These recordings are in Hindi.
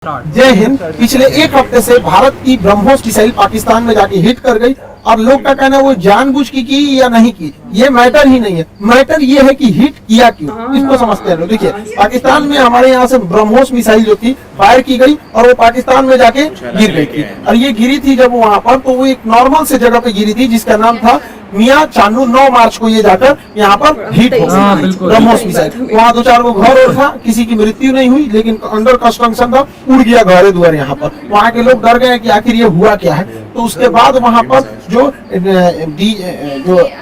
जय हिंद। पिछले एक हफ्ते से भारत की ब्रह्मोस मिसाइल पाकिस्तान में जाके हिट कर गई और लोग का कहना है वो जानबूझ की या नहीं की, ये मैटर ही नहीं है। मैटर ये है कि हिट किया क्यों, इसको समझते हैं लोग। देखिए, पाकिस्तान में हमारे यहाँ से ब्रह्मोस मिसाइल जो थी फायर की गई और वो पाकिस्तान में जाके गिर गई थी। और ये गिरी थी जब वहाँ पर, तो वो एक नॉर्मल से जगह पे गिरी थी जिसका नाम था मियां चांदू। 9 मार्च को ये जाकर यहाँ पर हिट हो गई ब्रह्मोस मिसाइल। वहाँ 2-4 वो घर और था, किसी की मृत्यु नहीं हुई, लेकिन अंडर कंस्ट्रक्शन था, उड़ गया घरे दुआर। यहाँ पर वहाँ के लोग डर गए कि आखिर ये हुआ क्या है। तो उसके बाद वहाँ पर जो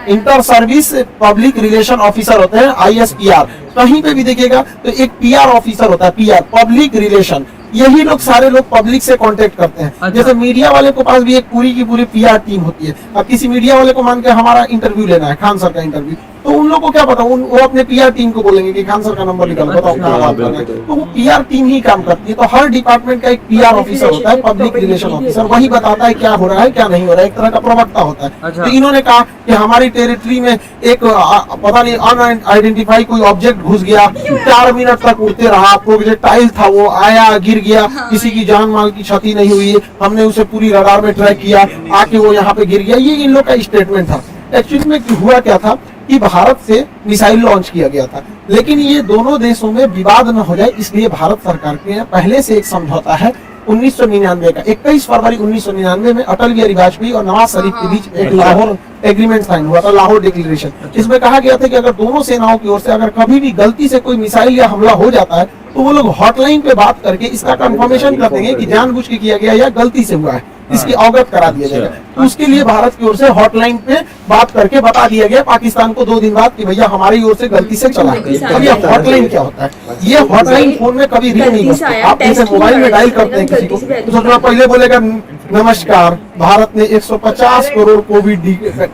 inter service public relation officer होते हैं, ISPR, कहीं पे भी देखिएगा तो एक PR ऑफिसर होता है, PR पब्लिक रिलेशन। यही लोग सारे लोग पब्लिक से कांटेक्ट करते हैं। अच्छा। जैसे मीडिया वाले को पास भी एक पूरी की पूरी PR टीम होती है। अब किसी मीडिया वाले को मान के हमारा इंटरव्यू लेना है, खान सर का इंटरव्यू, तो उन लोगों को क्या पता, वो अपने PR टीम को बोलेंगे कि खान सर का नंबर निकालो, बताओ क्या बात कर रहे हैं। तो वो PR टीम ही काम करती है। तो हर डिपार्टमेंट का एक PR ऑफिसर होता है, पब्लिक रिलेशन ऑफिसर, वही बताता है क्या हो रहा है क्या नहीं हो रहा है, एक तरह का प्रवक्ता होता है। अच्छा। तो इन्होंने कहा कि हमारी टेरिटरी में एक पता नहीं अनआइडेंटिफाई कोई ऑब्जेक्ट घुस गया, 4 मिनट तक उड़ते रहा, प्रोजेक्टाइल था, वो आया गिर गया, किसी की जान माल की क्षति नहीं हुई, हमने उसे पूरी रडार में ट्रैक किया, आके वो यहाँ पे गिर गया। ये इन लोग का स्टेटमेंट था। एक्चुअली में हुआ क्या था कि भारत से मिसाइल लॉन्च किया गया था, लेकिन ये दोनों देशों में विवाद न हो जाए इसलिए भारत सरकार के पहले से एक समझौता है 1999 का। 21 फरवरी 1999 में अटल बिहारी वाजपेयी और नवाज शरीफ के बीच एक लाहौर एग्रीमेंट साइन हुआ था, लाहौर डिक्लेरेशन। इसमें कहा गया था कि अगर दोनों सेनाओं की ओर से अगर कभी भी गलती से कोई मिसाइल या हमला हो जाता है तो वो लोग हॉटलाइन पे बात करके इसका कंफर्मेशन कर देंगे कि जानबूझ के किया गया या गलती से हुआ है, इसकी अवगत करा दिया जाएगा। तो उसके लिए भारत की ओर से हॉटलाइन पे बात करके बता दिया गया पाकिस्तान को 2 दिन बाद कि भैया हमारी ओर से गलती से चला है। अब ये हॉटलाइन क्या होता है? ये हॉटलाइन फोन में कभी रिंग नहीं करता। आप जैसे मोबाइल में डायल करते हैं किसी को, तो सोचना पहले बोलेगा नमस्कार, भारत ने 150 करोड़ कोविड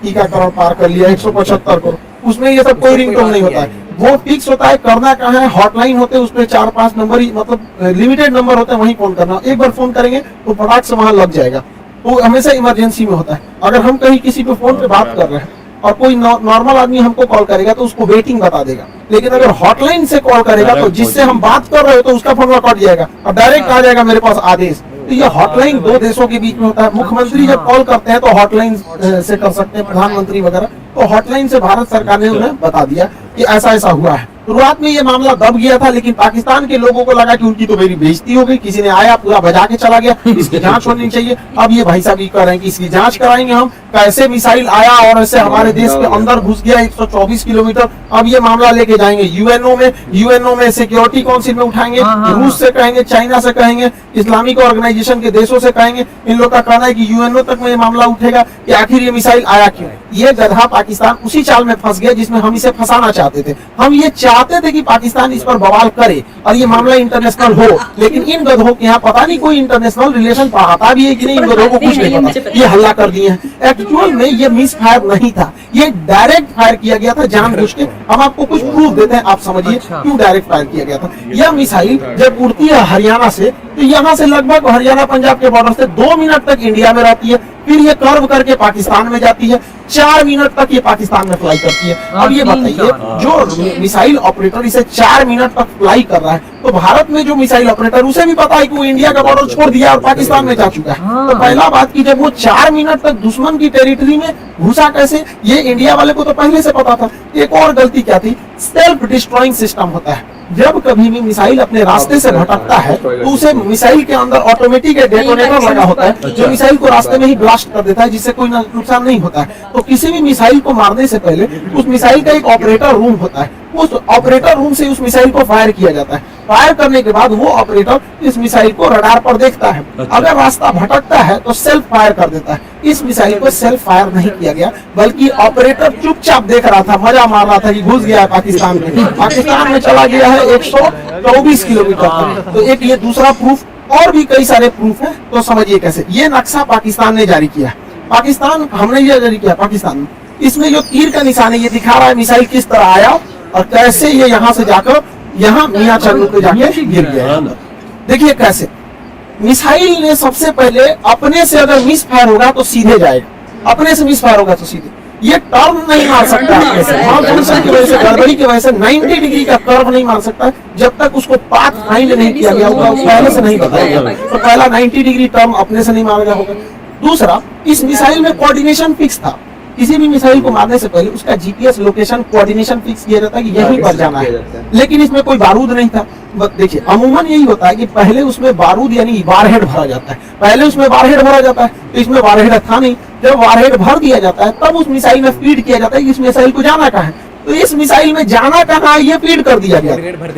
टीकाकरण पार कर लिया, 175 करोड़, उसमें ये सब कोई रिंगटोन नहीं होता है। वो फिक्स होता है, करना कहाँ है, हॉटलाइन होते हैं, उसमें 4-5 नंबर ही, मतलब लिमिटेड नंबर होते हैं, वहीं फोन करना। एक बार फोन करेंगे तो फटाक से वहां लग जाएगा। तो हमेशा इमरजेंसी में होता है। अगर हम कहीं किसी पे फोन पे बात कर रहे हैं और कोई नॉर्मल आदमी हमको कॉल करेगा तो उसको वेटिंग बता देगा, लेकिन अगर हॉटलाइन से कॉल करेगा तो जिससे हम बात कर रहे हो तो उसका फोन कट जाएगा और डायरेक्ट आ जाएगा मेरे पास आदेश। तो ये हॉटलाइन 2 देशों के बीच में होता है। मुख्यमंत्री जब कॉल करते हैं तो हॉटलाइन से कर सकते हैं, प्रधानमंत्री वगैरह। तो हॉटलाइन से भारत सरकार ने उन्हें बता दिया कि ऐसा ऐसा हुआ है। शुरुआत में ये मामला दब गया था, लेकिन पाकिस्तान के लोगों को लगा कि उनकी तो मेरी बेइज्जती हो गई, किसी ने आया पूरा बजा के चला गया, इसकी जांच होनी चाहिए। अब ये भाई साहब ये कह रहे हैं कि इसकी जांच कराएंगे हम, कैसे मिसाइल आया और ऐसे हमारे देश के अंदर घुस गया 124 किलोमीटर। अब ये मामला लेके जाएंगे यूएनओ में सिक्योरिटी काउंसिल में उठाएंगे, रूस से कहेंगे, चाइना से कहेंगे, इस्लामिक ऑर्गेनाइजेशन के देशों से कहेंगे। इन लोग का कहना है कि यूएनओ तक में ये मामला उठेगा कि आखिर ये मिसाइल आया क्यों। ये गधा पाकिस्तान उसी चाल में फंस गया जिसमें हम इसे फंसाना चाहते थे। हम ये चाहते थे कि पाकिस्तान इस पर बवाल करे और ये मामला इंटरनेशनल हो, लेकिन इन गधों के यहाँ पता नहीं कोई इंटरनेशनल रिलेशन पढ़ाता भी है कि नहीं, इन गधों को कुछ नहीं पता, ये हल्ला कर दिए हैं। एक्चुअल में ये मिस फायर नहीं था, ये डायरेक्ट फायर किया गया था जानबूझ के। हम आपको कुछ प्रूफ देते हैं, आप समझिए क्यों डायरेक्ट फायर किया गया था। यह मिसाइल जब उड़ती है हरियाणा से, तो यहाँ से लगभग हरियाणा पंजाब के बॉर्डर से 2 मिनट तक इंडिया में रहती है, फिर ये कर्व करके पाकिस्तान में जाती है, 4 मिनट तक ये पाकिस्तान में फ्लाई करती है। अब ये बताइए, जो मिसाइल ऑपरेटर इसे 4 मिनट तक फ्लाई कर रहा है, तो भारत में जो मिसाइल ऑपरेटर, उसे भी पता है कि वो इंडिया का बॉर्डर छोड़ दिया और पाकिस्तान में जा चुका है। तो पहला बात की जब वो 4 मिनट तक दुश्मन की टेरिटरी में घुसा कैसे, ये इंडिया वाले को तो पहले से पता था। एक और गलती क्या थी, सेल्फ डिस्ट्रॉइंग सिस्टम होता है। जब कभी भी मिसाइल अपने रास्ते से भटकता है तो उसे मिसाइल के अंदर ऑटोमेटिक डेटोनेटर लगा होता है जो मिसाइल को रास्ते में ही ब्लास्ट कर देता है, जिससे कोई नुकसान नहीं होता है। तो किसी भी मिसाइल को मारने से पहले उस मिसाइल का एक ऑपरेटर रूम होता है, उस ऑपरेटर रूम से उस मिसाइल को फायर किया जाता है। फायर करने के बाद वो ऑपरेटर इस मिसाइल को रडार पर देखता है, अगर रास्ता भटकता है तो सेल्फ फायर कर देता है। इस मिसाइल को सेल्फ फायर नहीं किया गया, बल्कि ऑपरेटर चुपचाप देख रहा था, मजा मार रहा था कि घुस गया है पाकिस्तान में चला गया है 124 किलोमीटर तक। तो एक ये दूसरा प्रूफ, और भी कई सारे प्रूफ है। तो समझिए कैसे ये नक्शा पाकिस्तान ने जारी किया। पाकिस्तान हमने ये जारी किया, पाकिस्तान इसमें जो तीर का निशान है ये दिखा रहा है मिसाइल किस तरह आया और कैसे ये यहाँ से जाकर यहाँ मियां चांदू पे जाके गिर गया। देखिए कैसे मिसाइल ने सबसे पहले अपने से अगर मिस फायर होगा तो सीधे जाएगा, अपने से मिस फायर होगा तो सीधे। ये टर्न नहीं मार सकता जंक्शन की वजह से, गड़बड़ी की वजह से 90 डिग्री का कर्व नहीं मार सकता जब तक उसको पाथ फाइंड नहीं किया गया होगा, पहले से नहीं बताया गया। तो पहला 90 डिग्री टर्न अपने से नहीं मारा गया होगा। दूसरा, इस मिसाइल में कोऑर्डिनेशन फिक्स था। किसी भी मिसाइल को मारने से पहले उसका जीपीएस लोकेशन कोऑर्डिनेशन फिक्स किया जाता है कि यहीं पर जाना है, लेकिन इसमें कोई बारूद नहीं था। देखिए अमूमन यही होता है कि पहले उसमें बारूद यानी वारहेड भरा जाता है, पहले उसमें वारहेड भरा जाता है, तो इसमें वारहेड था नहीं। जब वारहेड भर दिया जाता है तब उस मिसाइल में फीड किया जाता है कि इस मिसाइल को जाना कहाँ है। तो इस मिसाइल में जाना कहाँ है ये फीड कर दिया गया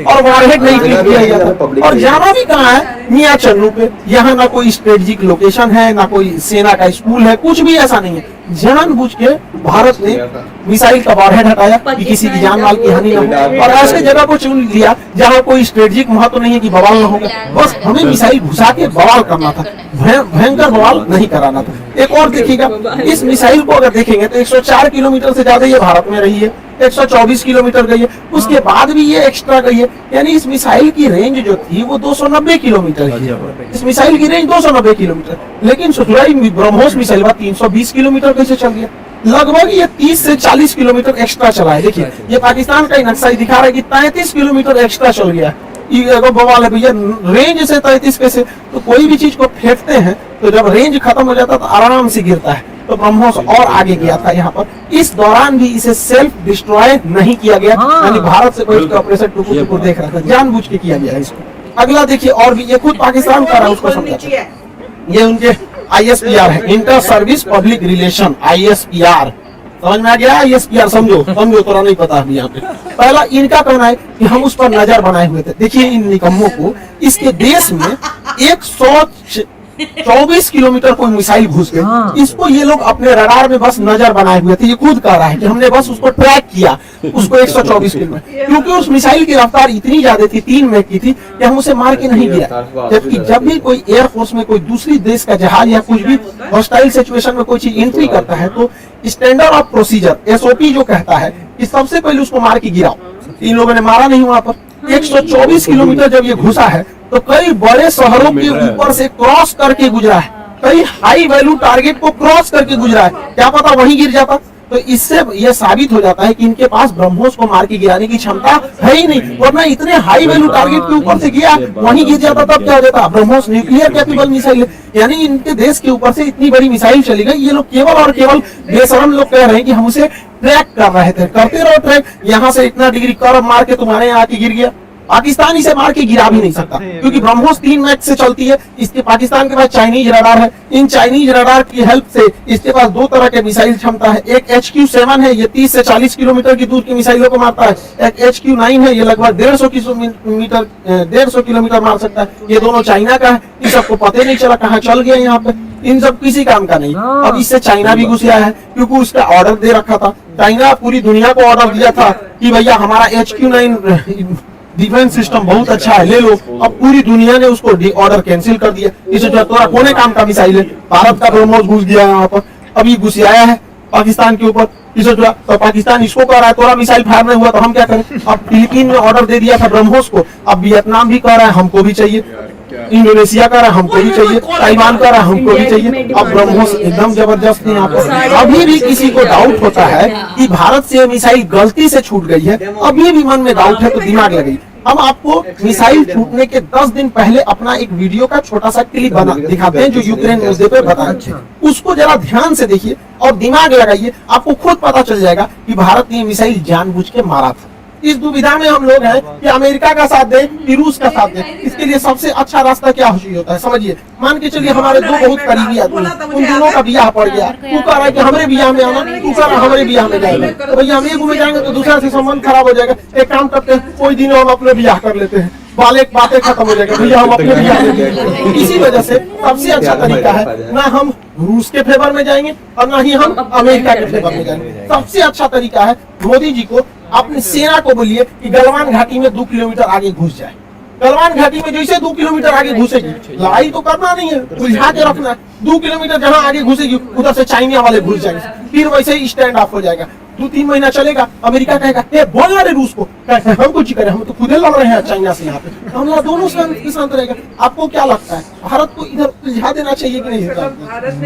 और वारहेड नहीं फीड किया गया था। और जाना भी कहाँ है, मियां चन्नू पे। यहाँ ना कोई स्ट्रेटेजिक लोकेशन है, ना कोई सेना का स्कूल है, कुछ भी ऐसा नहीं है। जानबूझ के भारत ने मिसाइल का वारहेड हटाया कि किसी की जान माल की हानि न हो, और ऐसे जगह को चुन लिया जहाँ कोई स्ट्रेटेजिक महत्व नहीं है कि बवाल न होगा। बस हमें मिसाइल घुसा के बवाल करना था, भयंकर बवाल नहीं कराना था। एक और देखिएगा, इस मिसाइल को अगर देखेंगे तो 104 किलोमीटर से ज्यादा ये भारत में रही है, 124 किलोमीटर गई है, उसके बाद भी ये एक्स्ट्रा गई है। यानी इस मिसाइल की रेंज जो थी वो 290 किलोमीटर है। इस मिसाइल की रेंज 290 किलोमीटर, लेकिन सुखराई ब्रह्मोस मिसाइल 320 किलोमीटर कैसे चल गया? लगभग ये 30 से 40 किलोमीटर एक्स्ट्रा चला है। देखिए ये पाकिस्तान का नक्शा दिखा रहा है कि 33 किलोमीटर एक्स्ट्रा चल गया है। ये बवाल है भैया, रेंज से 33 कैसे? तो कोई भी चीज को फेंकते हैं तो जब रेंज खत्म हो जाता है तो आराम से गिरता है। तो ब्रह्मोस और आगे गया था यहाँ पर। इस दौरान भी इसे सेल्फ डिस्ट्रॉय नहीं किया गया, यानी भारत से कोई ऑपरेशन टुकुर टुकुर देख रहा था, जानबूझ के किया गया इसको। अगला देखिए, और भी ये खुद पाकिस्तान कर रहा है, उसको समझाते हैं। ये उनके ISPR है, inter service public relation, ISPR। समझ में आ गया? ISPR समझो थोड़ा नहीं पता अभी यहाँ पे। पहला इनका कहना है कि हम उस पर नजर बनाए हुए थे। देखिए इन निकम्मों को, इसके देश में 124 किलोमीटर कोई मिसाइल घुस गई, इसको ये लोग अपने रडार में बस नजर बनाए हुए थे। ये खुद कह रहा है कि हमने बस उसको ट्रैक किया, उसको 124 किलोमीटर, क्योंकि उस मिसाइल की रफ्तार इतनी ज्यादा थी, 3 मैक की थी, कि हम उसे मार के नहीं गिरा। जबकि जब भी कोई एयरफोर्स में कोई दूसरी देश का जहाज या कुछ भी हॉस्टाइल सिचुएशन में कोई चीज एंट्री करता है तो स्टैंडर्ड ऑफ प्रोसीजर SOP जो कहता है कि सबसे पहले उसको मार के गिराओ। इन लोगों ने मारा नहीं वहां पर। 124 किलोमीटर जब ये घुसा है तो कई बड़े शहरों के ऊपर से क्रॉस करके गुजरा है, कई हाई वैल्यू टारगेट को क्रॉस करके गुजरा है। क्या पता वहीं गिर जाता। तो इससे यह साबित हो जाता है कि इनके पास ब्रह्मोस को मार के गिराने की क्षमता है ही नहीं, वरना इतने हाई वैल्यू टारगेट के ऊपर से गया, वहीं गिर जाता तब क्या हो जाता। ब्रह्मोस न्यूक्लियर कैपेबल मिसाइल है, यानी इनके देश के ऊपर से इतनी बड़ी मिसाइल चली गई। ये लोग केवल और केवल बेशरम लोग कह रहे हैं कि हम उसे ट्रैक कर रहे थे। करते रहो ट्रैक, यहाँ से इतना डिग्री कर्व मार के तुम्हारे यहाँ आके गिर गया। पाकिस्तान इसे मार के गिरा भी नहीं सकता, क्योंकि ब्रह्मोस 3 मैक से चलती है। इसके पाकिस्तान के पास चाइनीज रडार है, इन चाइनीज रडार की हेल्प से इसके पास 2 तरह के मिसाइल क्षमता है। एक HQ-7 है, ये 30 से 40 किलोमीटर की दूर की मिसाइलों को मारता है। एक HQ-9 है, ये लगभग 150 किलोमीटर मार सकता है। ये दोनों चाइना का है, इन सबको पता नहीं चला कहाँ चल गया यहाँ पे। इन सब किसी काम का नहीं। अब इससे चाइना भी घुस गया है, क्योंकि उसका ऑर्डर दे रखा था। चाइना पूरी दुनिया को ऑर्डर दिया था कि भैया हमारा HQ-9 डिफेंस सिस्टम बहुत अच्छा है, ले लो। अब पूरी दुनिया ने उसको ऑर्डर कैंसिल कर दिया। इसे जो तोरा कोने काम का मिसाइल है, भारत का ब्रह्मोस घुस गया यहाँ पर, अभी घुस आया है पाकिस्तान के ऊपर। इसे जो तो पाकिस्तान इसको कह रहा है तोरा मिसाइल फायर नहीं हुआ तो हम क्या करें। अब फिलीपीन ने ऑर्डर दे दिया था ब्रह्मोस को, अब वियतनाम भी कह रहा है हमको भी चाहिए, इंडोनेशिया कह रहा है हमको भी चाहिए, ताइवान कह रहा है हमको भी चाहिए। अब ब्रह्मोस एकदम जबरदस्त है यहाँ पर। अभी भी किसी को डाउट होता है कि भारत से मिसाइल गलती से छूट गई है, अभी भी मन में डाउट है तो दिमाग लगाइए। हम आपको मिसाइल छूटने के 10 दिन पहले अपना एक वीडियो का छोटा सा क्लिप बना दिखाते हैं, जो यूक्रेन मुद्दे पे बताया। उसको जरा ध्यान से देखिए और दिमाग लगाइए, आपको खुद पता चल जाएगा कि भारत ने मिसाइल जानबूझ के मारा था। इस दुविधा में हम लोग हैं कि अमेरिका का साथ दें कि रूस का साथ दें। इसके लिए सबसे अच्छा रास्ता क्या होता है समझिए। मान के चलिए हमारे 2 बहुत करीबी आदमी, उन दोनों का ब्याह पड़ गया, तू कह रहा है कि हमारे ब्याह में आना, तू कह रहा है हमारे ब्याह में जाएगा, तो भैया हम एक घूमे जाएंगे तो दूसरा से संबंध खराब हो जाएगा। एक काम करते हैं, कोई दिन हम अपने ब्याह कर लेते हैं, बातें खत्म हो जाएगा, भैया हम अपने ब्याह में जाएंगे। इसी वजह से सबसे अच्छा तरीका है ना हम रूस के फेवर में जाएंगे और ना ही हम अमेरिका के फेवर में जाएंगे। सबसे अच्छा तरीका है मोदी जी को अपनी सेना को बोलिए कि गलवान घाटी में 2 किलोमीटर आगे घुस जाए। गलवान घाटी में जैसे 2 किलोमीटर आगे घुसेगी, लड़ाई तो करना नहीं है, उलझा के रखना है। 2 किलोमीटर जहाँ आगे घुसेगी उधर से चाइना वाले घुस जाएंगे, फिर वैसे ही स्टैंड ऑफ हो जाएगा। 2-3 महीना चलेगा, अमेरिका कहेगा ए बोल रहे रूस को, हम कुछ करें, हम तो खुद लड़ रहे हैं चाइना से, यहाँ पे हमला दोनों शांत रहेगा। आपको क्या लगता है भारत को इधर उलझा देना चाहिए कि नहीं?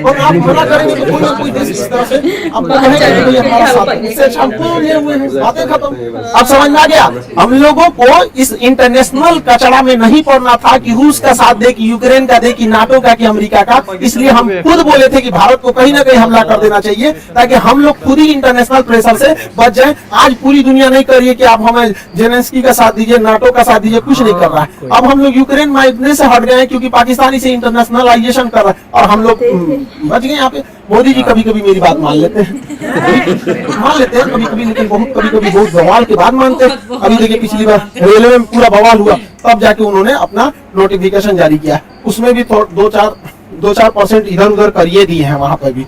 और आप मना करेंगे तो कोई ना कोई देश इस तरह से आपको कहेगा कि भैया हमारा साथ है। इससे अच्छा हमको लिए हुए हैं, बातें खत्म। अब समझ में आ गया? हम लोगों को इस इंटरनेशनल कचरा में नहीं पड़ना था कि रूस का साथ दे, कि यूक्रेन का दे, कि नाटो का, कि अमेरिका का। इसलिए हम खुद बोले थे कि भारत को कहीं ना कहीं हमला कर देना चाहिए, ताकि हम लोग खुद ही इंटरनेशनल प्रेशर से बच जाए। आज पूरी दुनिया नहीं कर रही है कि आप हमें जेलेंस्की का साथ दीजिए, नाटो का साथ दीजिए, कुछ नहीं कर रहा है। अब हम लोग यूक्रेन मामले से हट गए हैं क्योंकि पाकिस्तान इसे इंटरनेशनलाइजेशन कर रहा है, और हम लोग बच गए यहाँ पे। मोदी जी कभी कभी मेरी बात मान लेते हैं, मान लेते हैं कभी कभी, लेकिन बहुत कभी कभी बहुत बवाल के बाद मानते हैं। अभी देखिए पिछली बार रेलवे में पूरा बवाल हुआ, तब जाके उन्होंने अपना नोटिफिकेशन जारी किया, उसमें भी 2-4% इधर उधर करिए दिए हैं वहां पर भी,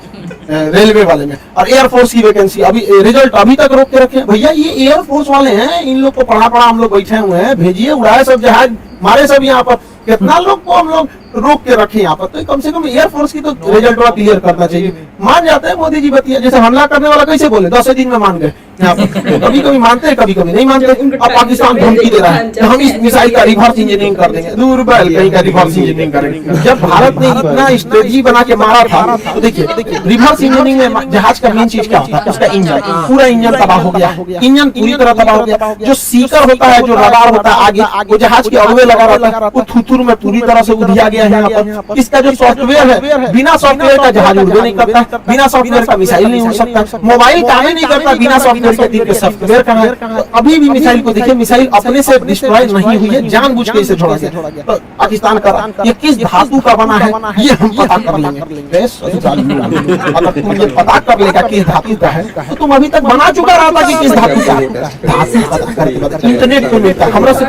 रेलवे वाले में। और एयरफोर्स की वैकेंसी अभी रिजल्ट अभी तक रोक के रखे। भैया ये एयरफोर्स वाले हैं, इन लोग को पढ़ा हम लोग बैठे हुए हैं, भेजिए, उड़ाए सब जहाज, मारे सब यहाँ पर। कितना लोग को हम लोग रोक के रखे यहाँ पर, तो कम से कम एयरफोर्स की तो रिजल्ट क्लियर करना चाहिए। मान जाते हैं मोदी जी बतिया, जैसे हमला करने वाला कैसे बोले 10 दिन में मान गए यहाँ पर। कभी कभी मानते हैं, कभी कभी नहीं मानते। अब पाकिस्तान धमकी दे रहा है कि हम इस मिसाइल का रिवर्स इंजीनियरिंग कर देंगे। दूर बैल कहीं का रिवर्स इंजीनियरिंग करेंगे। जब भारत ने इतना स्ट्रेटजी बना के मारा था, तो देखिए रिवर्स इंजीनियरिंग में जहाज का मेन चीज क्या होता है? उसका इंजन, पूरा इंजन तबाह हो गया, इंजन पूरी तरह तबाह हो गया। जो सीकर होता है, जो रडार होता है आगे, वो जहाज के अगवे लगा रहता है, वो थुथुर में पूरी तरह से उधिया गया है यहाँ पर। इसका जो सॉफ्टवेयर है, बिना सॉफ्टवेयर का जहाज उड़ नहीं करता, बिना सॉफ्टवेयर का मिसाइल नहीं उड़ सकता, मोबाइल काम नहीं करता बिना सॉफ्टवेयर के। दिन के सॉफ्टवेयर कहाँ है? तो अभी भी मिसाइल को देखिए, मिसाइल अपने से डिस्ट्रॉय नहीं हुई है, जानबूझ के इसे छोड़ा गया। तो पाकिस्तान का ये किस धातु का बना है, ये हम पता कर लेंगे। अगर तुम ये पता कर लेगा किस धातु का है, तो तुम अभी तक बना चुका रहा था कि किस धातु का है। धातु पता करके इंटरनेट पे मिलता है। हमरा से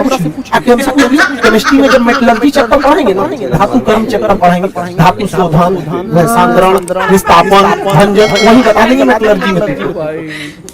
केमिस्ट्री में जब मेटलर्जी चैप्टर पढ़ेंगे ना, धातु कर्म चैप्टर पढ़ेंगे, धातु शोधन, सांद्रण, विस्थापन, भंजन, वही बता देंगे मेटलर्जी में।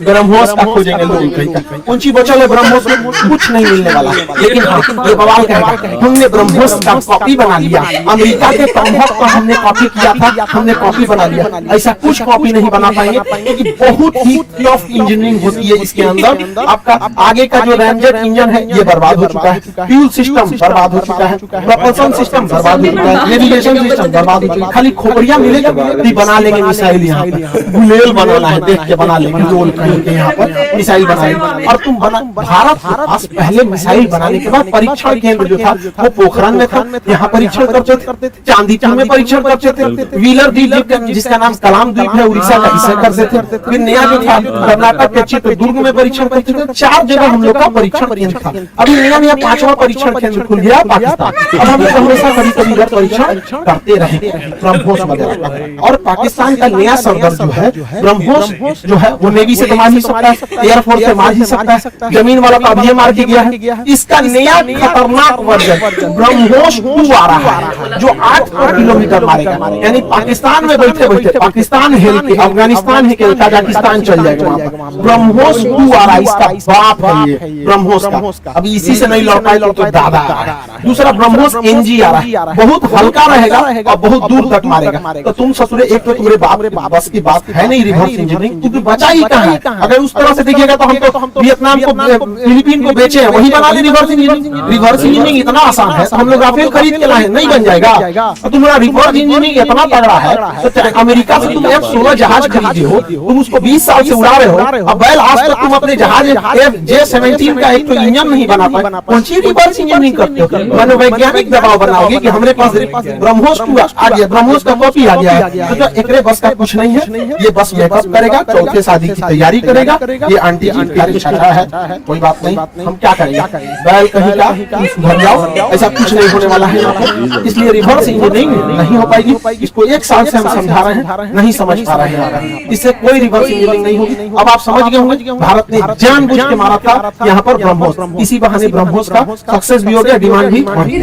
ब्रह्मोस का खोजेंगे लोग कहीं का, ऊंची बचल है ब्रह्मोस में, कुछ नहीं मिलने वाला। लेकिन हाँ, ये बवाल कहेगा हमने ब्रह्मोस का कॉपी बना लिया, अमेरिका के टॉमहॉक का हमने कॉपी किया था, हमने कॉपी बना लिया। ऐसा कुछ कॉपी नहीं बना पाएंगे, क्योंकि बहुत ही टफ इंजीनियरिंग होती है इसके अंदर। आपका आगे का जो रेंजर इंजन है ये बर्बाद हो चुका है, फ्यूल सिस्टम बर्बाद हो चुका है, प्रोपल्शन सिस्टम बर्बाद हो चुका है, नेविगेशन सिस्टम बर्बाद हो चुका है। खाली खोपड़िया मिलेगा, बना लेंगे मिसाइल यहाँ पर। गुलेल बनाना है, देख के बना लेंगे, गोल कहीं के यहाँ पर मिसाइल बनाएंगे। और तुम भारत पास पहले मिसाइल बनाने के बाद परीक्षण केंद्र जो था वो पोखरण में था, यहाँ परीक्षण करते थे, चांदीपुर में परीक्षण करते थे, व्हीलर द्वीप जिसका नाम कलाम द्वीप है उड़ीसा का, इसे करते थे। फिर नया जो था कर्नाटक के चित्रदुर्ग में परीक्षण करते थे। 4 जगह हम लोग का परीक्षण केंद्र था। अभी नया 5वां परीक्षण केंद्र खुल गया पाकिस्तान। अब हम लोग हमेशा कभी कभी परीक्षण करते रहे ब्रह्मोस वगैरह। और पाकिस्तान का नया सरदर जो है ब्रह्मोस जो है, वो नेवी से मार ही सकता है, एयरफोर्स से मार ही सकता है, जमीन वाला तो अभी मार के गया है। इसका नया खतरनाक वर्जन ब्रह्मोस 2 आ रहा है, जो 800 किलोमीटर मारेगा। यानी पाकिस्तान में बैठे बैठे पाकिस्तान हिल के, अफगानिस्तान हिल के ताजिकिस्तान चल जाएगा वहां पर। ब्रह्मोस 2 आ रहा है, इसका बाप है ये ब्रह्मोस का। अभी इसी से नहीं लौटा है तो दादा आ रहा है। दूसरा ब्रह्मोस NG आ रहा है, बहुत हल्का रहेगा और बहुत दूर तक मारेगा। तो तुम ससुरे, एक तो तुम्हारे बाप रे बस की बात है नहीं रिवर्स इंजीनियरिंग, क्योंकि बचा ही कहाँ है। अगर उस तरह से देखिएगा तो हम तो वियतनाम को, फिलीपीन को बेचे हैं, वही बना ले रिवर्स इंजीनियरिंग। रिवर्स इंजीनियरिंग इतना आसान है, हम लोग राफेल खरीद के लाए, नहीं बन जाएगा। और तुम्हारा रिवर्स इंजीनियरिंग इतना तगड़ा है, तो अमेरिका से तुम F-16 जहाज खरीदे हो, तुम उसको 20 साल से उड़ा रहे हो। अब बैल आज तक तुम अपने जहाज J-17 का एक तो इंजन नहीं बना पाए, कौन सी रिवर्स इंजीनियरिंग करते हो? मनोवैज्ञानिक दबाव बनाओगे कि हमारे पास ब्रह्मोस 2 आ गया, ब्रह्मोस का कॉपी आ गया है, तो एकरे बस का कुछ नहीं है। ये बस मेकअप करेगा, चौथे शादी की तैयारी करेगा। ये आंटी जी प्यारी छात्रा है, कोई बात नहीं, हम क्या करेंगे, बैल कहीं का सुधर जाओ, ऐसा कुछ नहीं होने वाला है। इसलिए रिवर्स इंजीनियरिंग नहीं हो पाएगी। इसको 1 साल से हम समझा रहे हैं, नहीं समझ पा रहे हैं। इससे कोई रिवर्स इंजीनियरिंग नहीं होगी। अब आप समझ गए होंगे, भारत ने जानबूझ के मारा था यहाँ पर ब्रह्मोस, इसी बहाने ब्रह्मोस का सक्सेस भी हो गया, डिमांड भी।